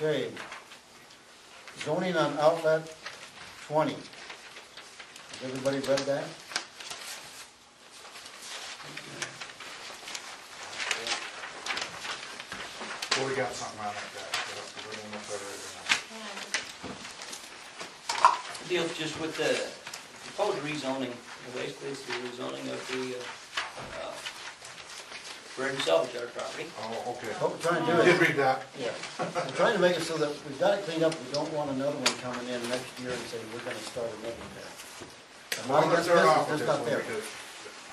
Okay. Zoning on outlet 20. Has everybody read that? Well, we got something on like that. So we don't know if I read it or not. Deals just with the proposed rezoning, basically it's the rezoning of the bird and salvage yard property. Oh, okay. What we're trying to do I did is, read that. yeah, we're trying to make it so that we've got it cleaned up. We don't want another one coming in next year and say, we're gonna start another one there. Well, I'm gonna start off with That's this not one fair. because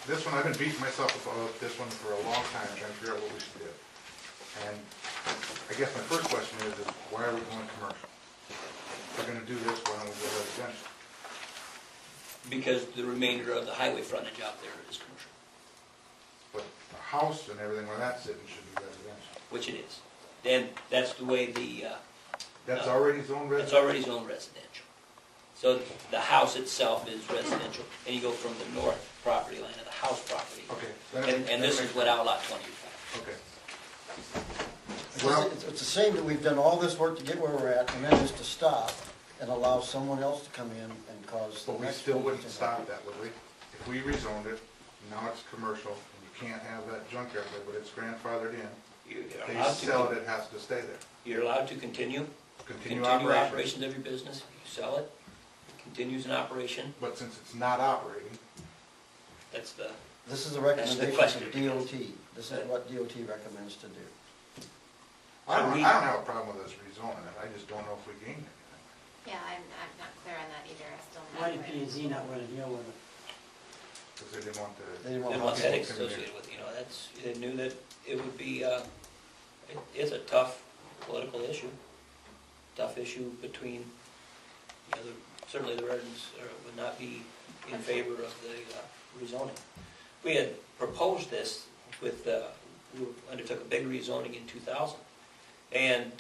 this one, I've been beating myself about this one for a long time, trying to figure out what we should do. And I guess my first question is why are we going commercial? If we're gonna do this, why don't we go residential? Because the remainder of the highway frontage out there is commercial, But the house and everything where that's sitting should be residential. which it is. Then that's the way That's already zoned it's residential? already zoned residential. So the house itself is residential, and you go from the north property line of the house property. Okay. And this is what Outlot 20 is about. Okay. It's a shame that we've done all this work to get where we're at, and then just to stop and allow someone else to come in and cause. But we still wouldn't stop that, would we? If we rezoned it, now it's commercial, and you can't have that junkyard there, but it's grandfathered in. You're They allowed sell to, it, it has to stay there. you're allowed to continue Continue operations of your business. You sell it, it continues in operation. But since it's not operating, That's the, This is the That's the recommendation question. of DOT. This is what DOT recommends to do. I don't we- have a problem with us rezoning it, I just don't know if we gained anything. Yeah, I'm not clear on that either, I still Why have. did P&Z not want to deal with it? Because they didn't want They the, didn't didn't want want to- headaches associated with it, that's, they knew that it would be, it's a tough political issue. Tough issue between, certainly the residents would not be in favor of the rezoning. We had proposed this with, we undertook a big rezoning in 2000, and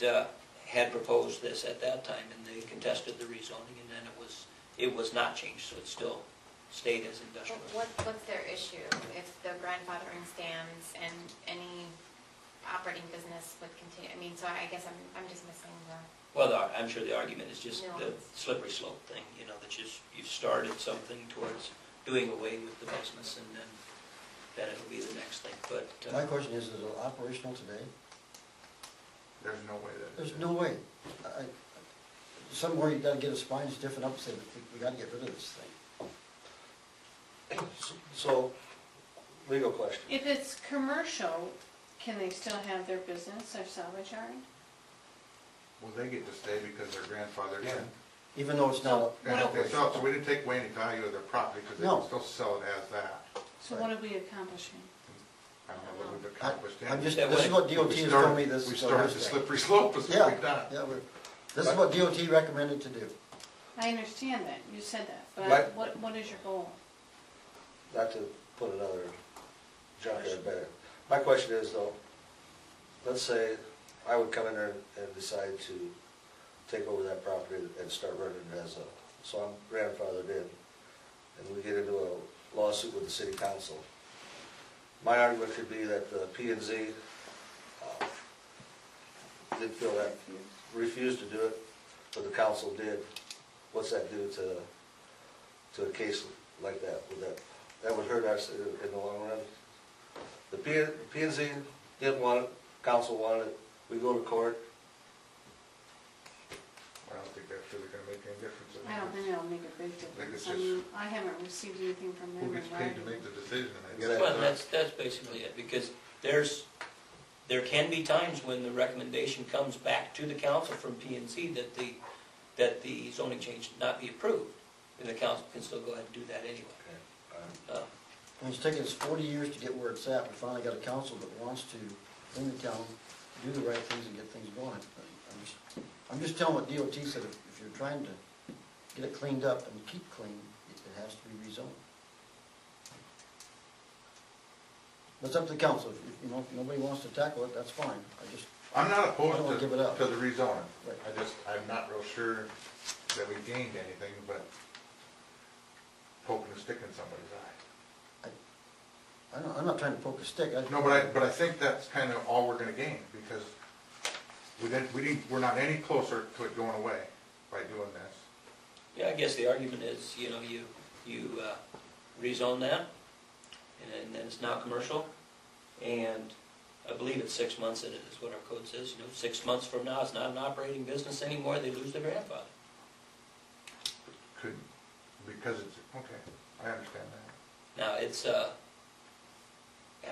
had proposed this at that time, and they contested the rezoning, and then it was not changed, so it still stayed as industrial. What's their issue if the grandfathering stands and any operating business would continue? I mean, so I guess I'm just missing the. Well, I'm sure the argument is just the Nuance. slippery slope thing, that you've started something towards doing away with the business, and then it'll be the next thing, but. My question is it operational today? there's no way that. There's no way. Somewhere you gotta get a spine stiffened up and say, we gotta get rid of this thing. So, legal question. If it's commercial, can they still have their business, their salvage yard? Well, they get to stay because they're grandfathered in. Even though it's not. And if they sell, so we didn't take away any value of their property, because they No. can still sell it as that. So what are we accomplishing? I don't know what we've accomplished. I'm just, Yeah, this is what DOT We has started- told me this. We so started here's the that. slippery slope, is Yeah, what we've done. yeah, this is what DOT recommended to do. I understand that, you said that, Right. but what is your goal? Not to put another junkyard back. My question is though, let's say I would come in there and decide to take over that property and start running it as so I'm grandfathered in, and we get into a lawsuit with the city council. My argument could be that the P&Z did feel that, refused to do it, but the council did. What's that do to a case like that? That would hurt us in the long run. The P&Z didn't want it, council wanted it, we go to court. I don't think that's really gonna make any difference. I don't think it'll make a big difference. I mean, I haven't received anything from them Who in gets paid to writing. make the decision? Yeah. Well, that's basically it, because there can be times when the recommendation comes back to the council from P&Z that the zoning change not be approved, and the council can still go ahead and do that anyway. And it's taken us 40 years to get where it's at. We finally got a council that wants to, in the town, do the right things and get things going. I'm just telling what DOT said, if you're trying to get it cleaned up and keep clean, it has to be rezoned. But it's up to the council. If nobody wants to tackle it, that's fine. I'm not I don't wanna opposed give it up. to the rezoning. Right. I'm not real sure that we gained anything, but poking a stick in somebody's eye. I'm not trying to poke a stick. No, but I think that's kind of all we're gonna gain, because we're not any closer to it going away by doing this. Yeah, I guess the argument is, you know, you rezone that, and then it's now commercial, and I believe it's 6 months, it is what our code says, you know, 6 months from now, it's not an operating business anymore, they lose their grandfather. Could, because it's, okay, I understand that. Now, it's, and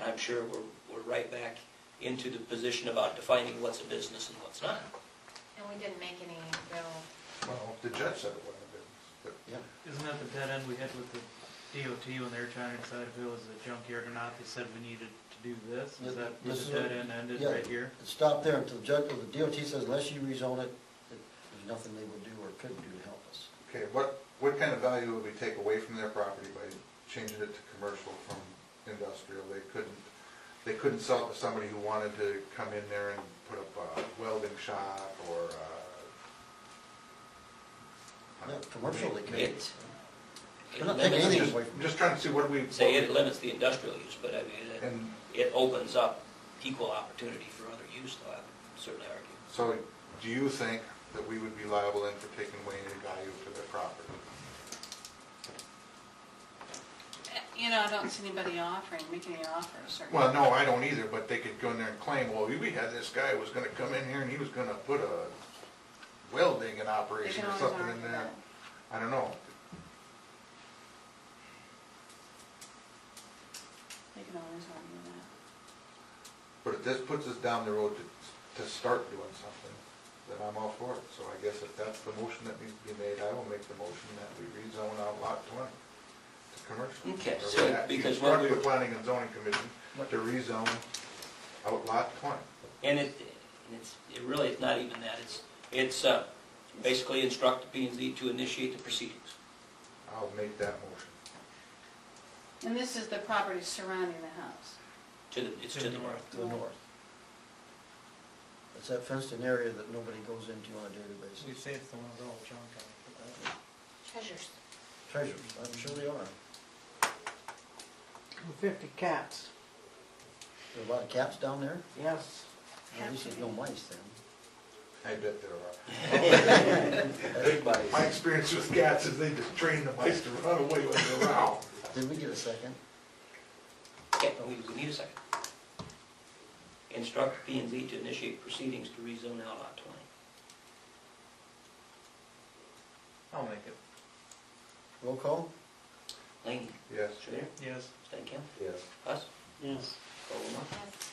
I'm sure we're right back into the position about defining what's a business and what's not. And we didn't make any real, Well, the judge said it wasn't a business, but Yeah. Isn't that the dead end we had with the DOT when they were trying to decide if it was a junkyard or not? They said we needed to do this. Is that where This the is dead end ended, yeah. right here? It stopped there until the judge, or the DOT says unless you rezone it, there's nothing they will do or could do to help us. okay, what kind of value would we take away from their property by changing it to commercial from industrial? They couldn't sell it to somebody who wanted to come in there and put up a welding shop or Yeah, commercial they could. It They're not taking limits, anything just, away from just trying to see what we. say it limits the industrial use, but I mean, And it opens up equal opportunity for other use, though, I would certainly argue. so, do you think that we would be liable then for taking away any value to their property? You know, I don't see anybody making any offers or. Well, no, I don't either, but they could go in there and claim, well, we had this guy who was gonna come in here and he was gonna put a welding in They operation can or always something in argue there. that. I don't know. They can always argue that. But if this puts us down the road to start doing something, then I'm all for it. So I guess if that's the motion that needs to be made, I will make the motion that we rezone out lot 20 to commercial. Okay, Or so we act- because instruct what the we- planning and zoning commission to rezone out lot 20. And it really, it's not even that, it's basically instruct the P and Z to initiate the proceedings. I'll make that motion. And this is the property surrounding the house. It's to the north. to the north. It's that fenced-in area that nobody goes into on a daily basis. We say it's the one with all the junk on it, but that- treasures. Treasures, I'm sure they are. 50 cats. There are a lot of cats down there. Yes. At least there's no mice then. I bet there are. Everybody. My experience with cats is they just train the mice to run away when they're around. Did we get a second? Okay, we need a second. Instruct P and Z to initiate proceedings to rezone out lot 20. I'll make it. Roll call? Lane, Yes. Schrader, Yes. Stankin, Yes. Huss, Yes. Coleman, Yes.